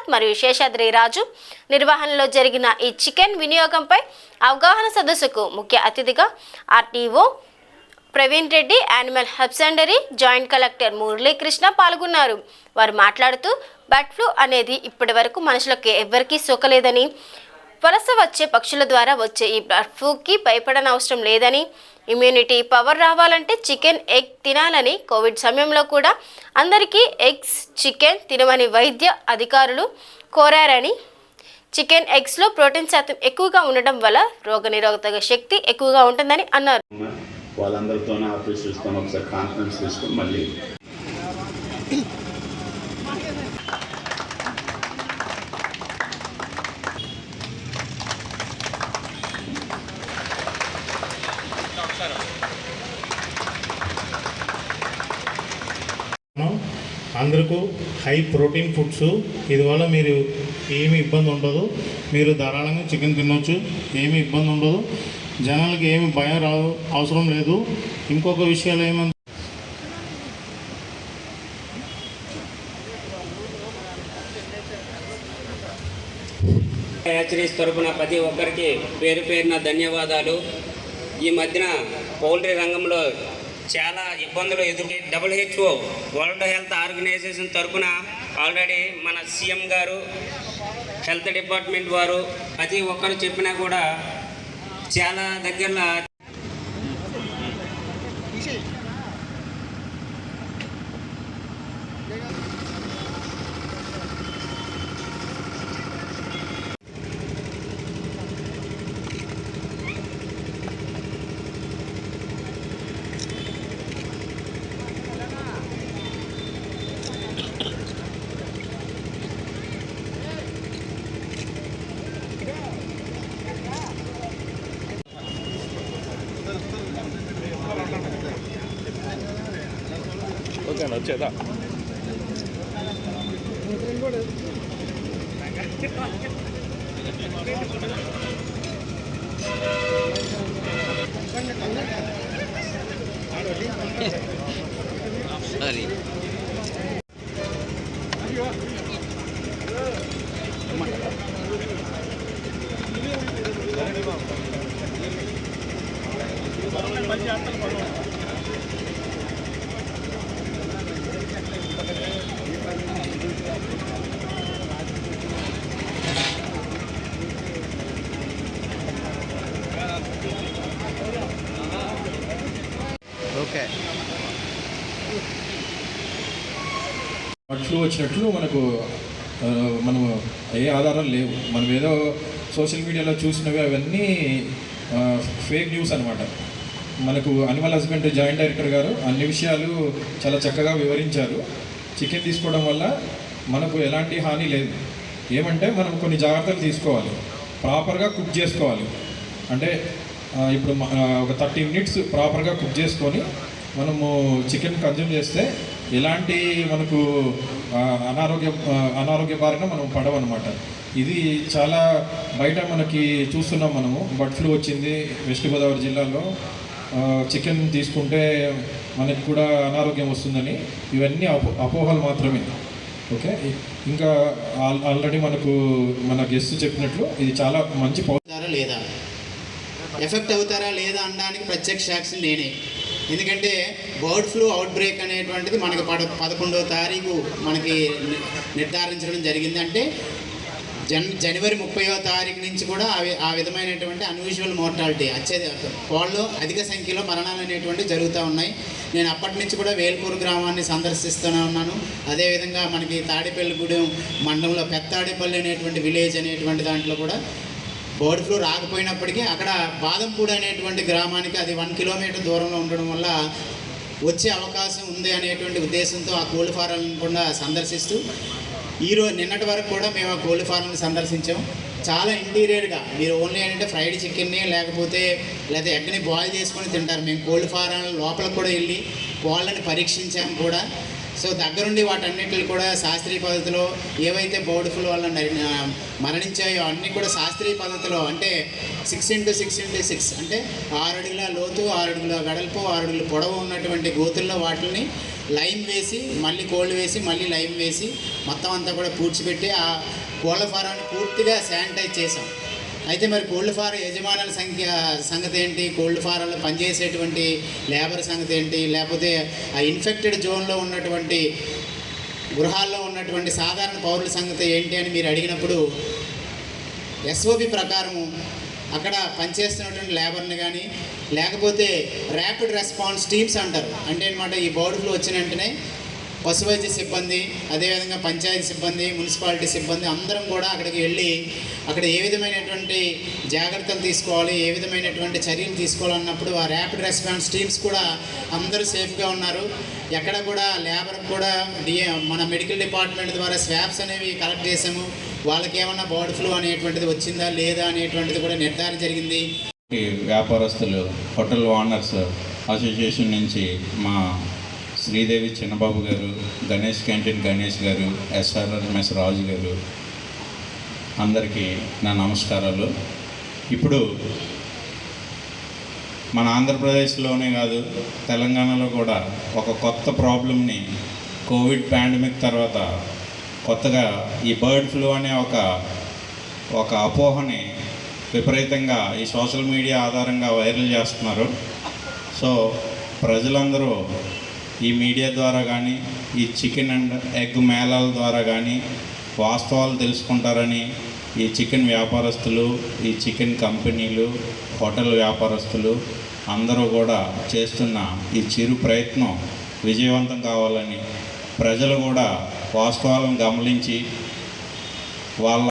ప్రసాద్ మరియు శేషాద్రి రాజు నిర్వహణలో జరిగిన ఈ చికెన్ వినియోగంపై అవగాహన సదస్సుకు ముఖ్య అతిథిగా RTO Praveen Reddy, animal husbandry joint collector Muralikrishna పాల్గొన్నారు. వారు మాట్లాడుతూ బర్డ్ ఫ్లూ అనేది ఇప్పటి వరకు మనుషులకు ఎవ్వరికీ సోకలేదని, వలస వచ్చే పక్షుల ద్వారా వచ్చే ఈ బర్డ్ ఫ్లూకి భయపడనవసరం లేదని, ఇమ్యూనిటీ పవర్ రావాలంటే చికెన్, ఎగ్ తినాలని, కోవిడ్ సమయంలో కూడా అందరికీ ఎగ్స్, చికెన్ తినమని వైద్య అధికారులు కోరారని, చికెన్, ఎగ్స్లో ప్రోటీన్ శాతం ఎక్కువగా ఉండడం వల్ల రోగనిరోధక శక్తి ఎక్కువగా ఉంటుందని అన్నారు. వాళ్ళందరితోనే ఆఫీసర్స్తో ఒకసారి కాన్ఫరెన్స్ తీసుకొని మళ్ళీ అందరికీ హై ప్రోటీన్ ఫుడ్స్, ఇదివల్ల మీరు ఏమి ఇబ్బంది ఉండదు. మీరు ధారాళంగా చికెన్ తినొచ్చు, ఏమి ఇబ్బంది ఉండదు. జనాలకి ఏమి భయం అవసరం లేదు. ఇంకొక విషయాలు ఏమంటే హ్యాచరీస్ తరపున ప్రతి ఒక్కరికి పేరు పేరున ధన్యవాదాలు. ఈ మధ్యన పౌల్ట్రీ రంగంలో చాలా ఇబ్బందులు WHO వరల్డ్ హెల్త్ ఆర్గనైజేషన్ తరపున ఆల్రెడీ మన సీఎం గారు, హెల్త్ డిపార్ట్మెంట్ వారు ప్రతి ఒక్కరు చెప్పినా కూడా చాలా దగ్గరలో వచ్చేదా బర్డ్ ఫ్లూ వచ్చినట్లు మనము ఏ ఆధారాలు లేవు. మనం ఏదో సోషల్ మీడియాలో చూసినవి అవన్నీ ఫేక్ న్యూస్ అనమాట. మనకు అనిమల్ హస్బెండరీ జాయింట్ డైరెక్టర్ గారు అన్ని విషయాలు చాలా చక్కగా వివరించారు. చికెన్ తీసుకోవడం వల్ల మనకు ఎలాంటి హాని లేదు. ఏమంటే మనం కొన్ని జాగ్రత్తలు తీసుకోవాలి. ప్రాపర్గా కుక్ చేసుకోవాలి. అంటే ఇప్పుడు ఒక 30 మినిట్స్ ప్రాపర్గా కుక్ చేసుకొని మనము చికెన్ కన్జ్యూమ్ చేస్తే ఎలాంటి మనకు అనారోగ్య బారిన మనం పడవన్నమాట. ఇది చాలా బయట మనకి చూస్తున్నాం. మనము బర్డ్ ఫ్లూ వచ్చింది వెస్ట్ గోదావరి జిల్లాలో, చికెన్ తీసుకుంటే మనకి కూడా అనారోగ్యం వస్తుందని, ఇవన్నీ అపోహలు మాత్రమే. ఓకే, ఇంకా ఆల్రెడీ మన గెస్ట్ చెప్పినట్లు ఇది చాలా మంచి అవుతారా లేదా, ఎఫెక్ట్ అవుతారా లేదా అనడానికి ప్రత్యక్ష సాక్షి నేనే. ఎందుకంటే బర్డ్ ఫ్లూ అవుట్ బ్రేక్ అనేటువంటిది మనకి 11వ తారీఖు మనకి నిర్ధారించడం జరిగింది. అంటే జనవరి 30వ తారీఖు నుంచి కూడా ఆ విధమైనటువంటి అన్యూజువల్ మోర్టాలిటీ కోళ్ళలో అధిక సంఖ్యలో మరణాలు అనేటువంటివి జరుగుతూ ఉన్నాయి. నేను అప్పటి నుంచి కూడా వేల్పూర్ గ్రామాన్ని సందర్శిస్తూనే ఉన్నాను. అదేవిధంగా మనకి తాడేపల్లిగూడెం మండలంలో పెత్తాడేపల్లి అనేటువంటి విలేజ్ అనేటువంటి దాంట్లో కూడా బర్డ్ ఫ్లూ రాకపోయినప్పటికీ అక్కడ బాదంపూడి అనేటువంటి గ్రామానికి అది 1 కిలోమీటర్ దూరంలో ఉండడం వల్ల వచ్చే అవకాశం ఉంది అనేటువంటి ఉద్దేశంతో ఆ కోళ్ళ ఫారాలను కూడా సందర్శిస్తూ నిన్నటి వరకు కూడా మేము ఆ కోళ్ళ ఫారాలను సందర్శించాం. చాలా ఇంటీరియర్గా మీరు ఓన్లీ ఏంటంటే ఫ్రైడ్ చికెన్ని లేదా ఎగ్ని బాయిల్ చేసుకొని తింటారు. మేము కోళ్ళ ఫారాల లోపలికి కూడా వెళ్ళి కోళ్ళని పరీక్షించాము కూడా. సో దగ్గరుండి వాటన్నిటిని కూడా శాస్త్రీయ పద్ధతిలో ఏవైతే బర్డ్ ఫ్లూ వల్ల మరణించాయో అన్నీ కూడా శాస్త్రీయ పద్ధతిలో, అంటే 6x6x6 అంటే 6 అడుగుల లోతు, 6 అడుగుల వెడల్పు, 6 అడుగుల పొడవు ఉన్నటువంటి గోతుల్లో వాటిని లైమ్ వేసి మళ్ళీ కోల్డ్ వేసి మళ్ళీ లైమ్ వేసి మొత్తం అంతా కూడా పూడ్చిపెట్టి ఆ కోళ్ళ ఫారాన్ని పూర్తిగా శానిటైజ్ చేసాం. అయితే మరి కోల్డ్ ఫారం యజమానుల సంగతి ఏంటి, కోల్డ్ ఫారంలో పనిచేసేటువంటి లేబర్ సంగతి ఏంటి, లేకపోతే ఆ ఇన్ఫెక్టెడ్ జోన్లో ఉన్నటువంటి గృహాల్లో ఉన్నటువంటి సాధారణ పౌరుల సంగతి ఏంటి అని మీరు అడిగినప్పుడు ఎస్ఓపి ప్రకారము అక్కడ పనిచేస్తున్నటువంటి లేబర్ని కానీ లేకపోతే ర్యాపిడ్ రెస్పాన్స్ టీమ్స్ అంటారు. అంటే అనమాట ఈ బర్డ్ ఫ్లూ వచ్చిన వెంటనే పశువైద్య సిబ్బంది, అదేవిధంగా పంచాయతీ సిబ్బంది, మున్సిపాలిటీ సిబ్బంది అందరం కూడా అక్కడికి వెళ్ళి అక్కడ ఏ విధమైనటువంటి జాగ్రత్తలు తీసుకోవాలి, ఏ విధమైనటువంటి చర్యలు తీసుకోవాలన్నప్పుడు ఆ ర్యాపిడ్ రెస్పాన్స్ టీమ్స్ కూడా అందరూ సేఫ్గా ఉన్నారు. ఎక్కడ కూడా లేబర్ కూడా మన మెడికల్ డిపార్ట్మెంట్ ద్వారా స్వాబ్స్ అనేవి కలెక్ట్ చేసాము. వాళ్ళకి ఏమన్నా బర్డ్ ఫ్లూ అనేటువంటిది వచ్చిందా లేదా అనేటువంటిది కూడా నిర్ధారణ జరిగింది. వ్యాపారస్తులు హోటల్ ఓనర్స్ అసోసియేషన్ నుంచి మా శ్రీదేవి చిన్నబాబు గారు, గణేష్ క్యాంటీన్ గణేష్ గారు, ఎస్ఆర్ఎంఎస్ రాజు గారు, అందరికీ నా నమస్కారాలు. ఇప్పుడు మన ఆంధ్రప్రదేశ్లోనే కాదు తెలంగాణలో కూడా ఒక కొత్త ప్రాబ్లమ్ని కోవిడ్ పాండమిక్ తర్వాత కొత్తగా ఈ బర్డ్ ఫ్లూ అనే ఒక అపోహని విపరీతంగా ఈ సోషల్ మీడియా ఆధారంగా వైరల్ చేస్తున్నారు. సో ప్రజలందరూ ఈ మీడియా ద్వారా కానీ ఈ చికెన్ అండ్ ఎగ్ మేళాల ద్వారా కానీ వాస్తవాలు తెలుసుకుంటారని ఈ చికెన్ వ్యాపారస్తులు, ఈ చికెన్ కంపెనీలు, హోటల్ వ్యాపారస్తులు అందరూ కూడా చేస్తున్న ఈ చిరు ప్రయత్నం విజయవంతం కావాలని ప్రజలు కూడా వాస్తవాలను గమనించి వాళ్ళ